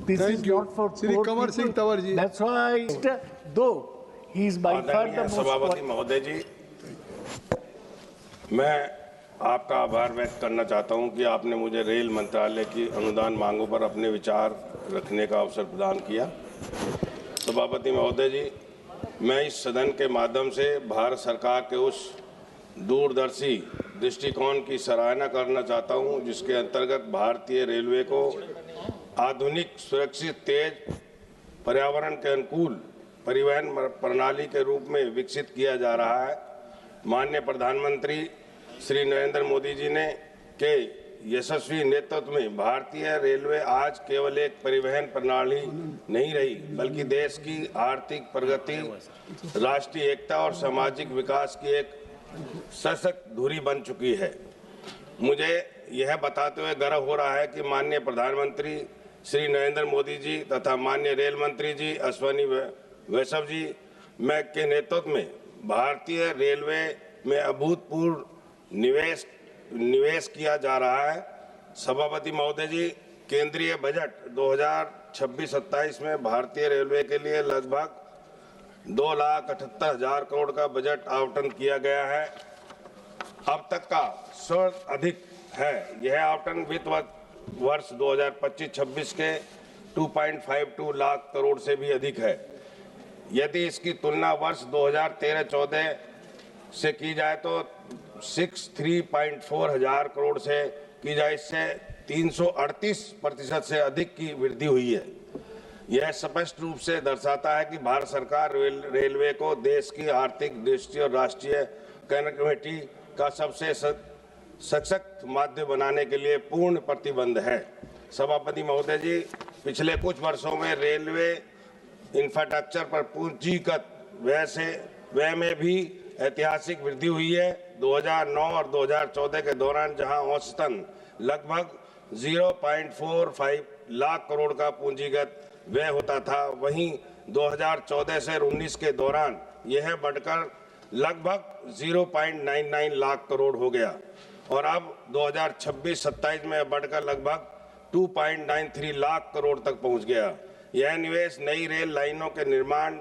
This is Thank you. not for Shri poor Kanwar Singh people. Tawar ji. That's why, though he is by far the आदरणीय most. सभापति महोदय जी, मैं आपका आभार व्यक्त करना चाहता हूं कि आपने मुझे रेल मंत्रालय की अनुदान मांगों पर अपने विचार रखने का अवसर प्रदान किया। सभापति महोदय जी, मैं इस सदन के माध्यम से भारत सरकार के उस दूरदर्शी दृष्टिकोण की सराहना करना चाहता हूं जिसके अंतर्गत भारतीय रेलवे को आधुनिक, सुरक्षित, तेज, पर्यावरण के अनुकूल परिवहन प्रणाली के रूप में विकसित किया जा रहा है। माननीय प्रधानमंत्री श्री नरेंद्र मोदी जी ने के यशस्वी नेतृत्व में भारतीय रेलवे आज केवल एक परिवहन प्रणाली नहीं रही, बल्कि देश की आर्थिक प्रगति, राष्ट्रीय एकता और सामाजिक विकास की एक सशक्त धुरी बन चुकी है। मुझे यह बताते हुए गर्व हो रहा है कि माननीय प्रधानमंत्री श्री नरेंद्र मोदी जी तथा माननीय रेल मंत्री जी अश्विनी वैष्णव जी के नेतृत्व में भारतीय रेलवे में अभूतपूर्व निवेश किया जा रहा है। सभापति महोदय जी, केंद्रीय बजट 2026-27 में भारतीय रेलवे के लिए लगभग 2,78,000 करोड़ का बजट आवंटन किया गया है। अब तक का सर्वाधिक अधिक है। यह आवंटन वित्त वर्ष 2025-26 के 2.52 लाख करोड़ से भी अधिक है। यदि इसकी तुलना वर्ष 2013-14 से की जाए तो 63.4 हजार करोड़ से की जाए, इससे 338% से अधिक की वृद्धि हुई है। यह स्पष्ट रूप से दर्शाता है कि भारत सरकार रेलवे को देश की आर्थिक दृष्टि और राष्ट्रीय कनेक्टिविटी का सबसे सशक्त माध्यम बनाने के लिए पूर्ण प्रतिबद्ध है। सभापति महोदय जी, पिछले कुछ वर्षों में रेलवे इंफ्रास्ट्रक्चर पर पूंजीगत व्यय में भी ऐतिहासिक वृद्धि हुई है। 2009 और 2014 के दौरान जहां औसतन लगभग 0.45 लाख करोड़ का पूंजीगत व्यय होता था, वहीं 2014 से 19 के दौरान यह बढ़कर लगभग 0.99 लाख करोड़ हो गया और अब 2026-27 में बढ़कर लगभग 2.93 लाख करोड़ तक पहुंच गया। यह निवेश नई रेल लाइनों के निर्माण,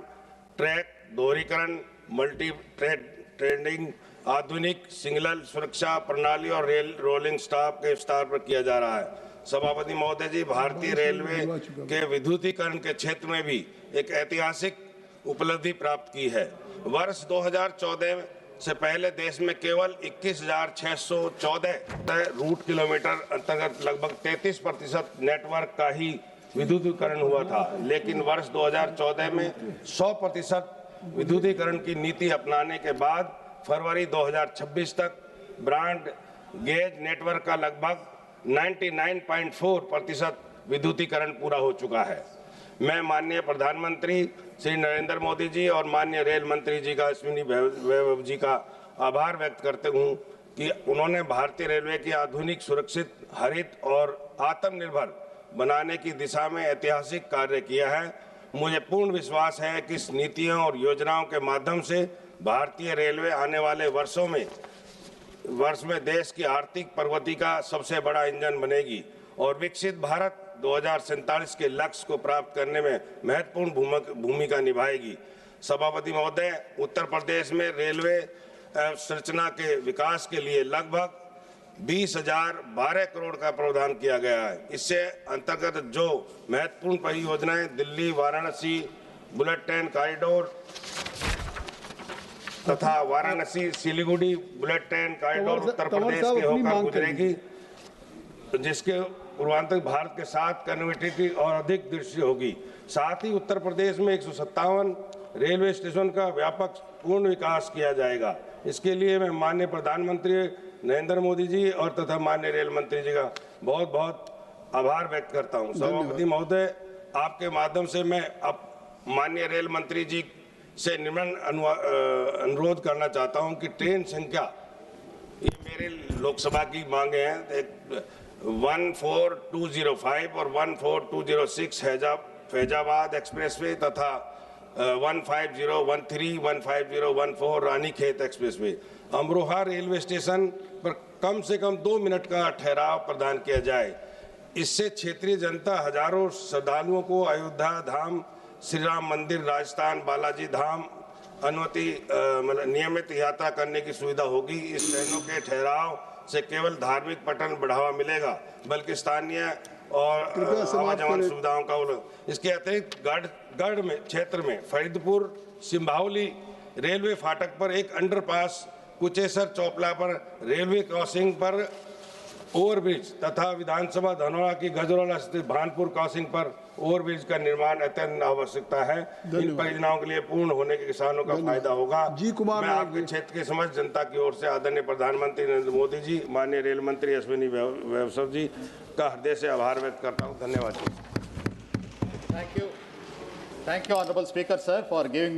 ट्रैक दोहरीकरण, मल्टी ट्रेडिंग, आधुनिक सिग्नल सुरक्षा प्रणाली और रेल रोलिंग स्टॉक के विस्तार पर किया जा रहा है। सभापति महोदय जी, भारतीय रेलवे के विद्युतीकरण के क्षेत्र में भी एक ऐतिहासिक उपलब्धि प्राप्त की है। वर्ष 2014 से पहले देश में केवल 21,614 रूट किलोमीटर अंतर्गत लगभग 33% नेटवर्क का ही विद्युतीकरण हुआ था, लेकिन वर्ष 2014 में 100% विद्युतीकरण की नीति अपनाने के बाद फरवरी 2026 तक ब्रॉड गेज नेटवर्क का लगभग 99.4% विद्युतीकरण पूरा हो चुका है। मैं माननीय प्रधानमंत्री श्री नरेंद्र मोदी जी और माननीय रेल मंत्री जी का अश्विनी वैष्णव जी का आभार व्यक्त करते हूं कि उन्होंने भारतीय रेलवे की आधुनिक, सुरक्षित, हरित और आत्मनिर्भर बनाने की दिशा में ऐतिहासिक कार्य किया है। मुझे पूर्ण विश्वास है कि इस नीतियों और योजनाओं के माध्यम से भारतीय रेलवे आने वाले वर्ष में देश की आर्थिक प्रगति का सबसे बड़ा इंजन बनेगी और विकसित भारत 2047 के लक्ष्य को प्राप्त करने में महत्वपूर्ण भूमिका निभाएगी। सभापति महोदय, उत्तर प्रदेश में रेलवे संरचना के विकास के लिए लगभग 20,012 करोड़ का प्रावधान किया गया है। इससे अंतर्गत जो महत्वपूर्ण परियोजनाएं Delhi Varanasi bullet train corridor तथा Varanasi Siliguri bullet train corridor Uttar Pradesh के होकर गुजरेगी, जिसके पूर्वांचल भारत के साथ कनेक्टिविटी और अधिक दृष्टि होगी। साथ ही उत्तर प्रदेश में 157 रेलवे स्टेशन का व्यापक पूर्ण विकास किया जाएगा। इसके लिए मैं माननीय प्रधानमंत्री नरेंद्र मोदी जी और तथा माननीय रेल मंत्री जी का बहुत बहुत आभार व्यक्त करता हूं। सभापति महोदय, आपके माध्यम से मैं अब माननीय रेल मंत्री जी से अनुरोध करना चाहता हूं कि ट्रेन संख्या, ये मेरे लोकसभा की मांगे हैं, 14205 और 14206 फैजाबाद एक्सप्रेसवे तथा 15013, 15014 Ranikhet expressway. Amroha railway station पर कम से कम 2 मिनट का ठहराव प्रदान किया जाए। इससे क्षेत्रीय जनता हजारों श्रद्धालुओं को अयोध्या धाम, श्री राम मंदिर, राजस्थान बालाजी धाम मतलब नियमित यात्रा करने की सुविधा होगी। इस ट्रेनों के ठहराव से केवल धार्मिक पर्यटन बढ़ावा मिलेगा, बल्कि स्थानीय और आवागमन सुविधाओं का इसके अतिरिक्त गढ़ में क्षेत्र में फरीदपुर सिंभावली रेलवे फाटक पर एक अंडरपास, कुचेसर चौपला पर रेलवे क्रॉसिंग पर ओवरब्रिज तथा विधानसभा धनौरा की गजरौला स्थित भानपुर क्रॉसिंग पर ओवरब्रिज का निर्माण अत्यंत आवश्यकता है। इन परियोजनाओं के लिए पूर्ण होने के किसानों का फायदा होगा। जी कुमार, मैं आपके क्षेत्र के समस्त जनता की ओर से आदरणीय प्रधानमंत्री नरेंद्र मोदी जी, माननीय रेल मंत्री अश्विनी वैष्णव जी का हृदय से आभार व्यक्त करता हूँ। धन्यवाद। Thank you, Honorable Speaker, sir, for giving me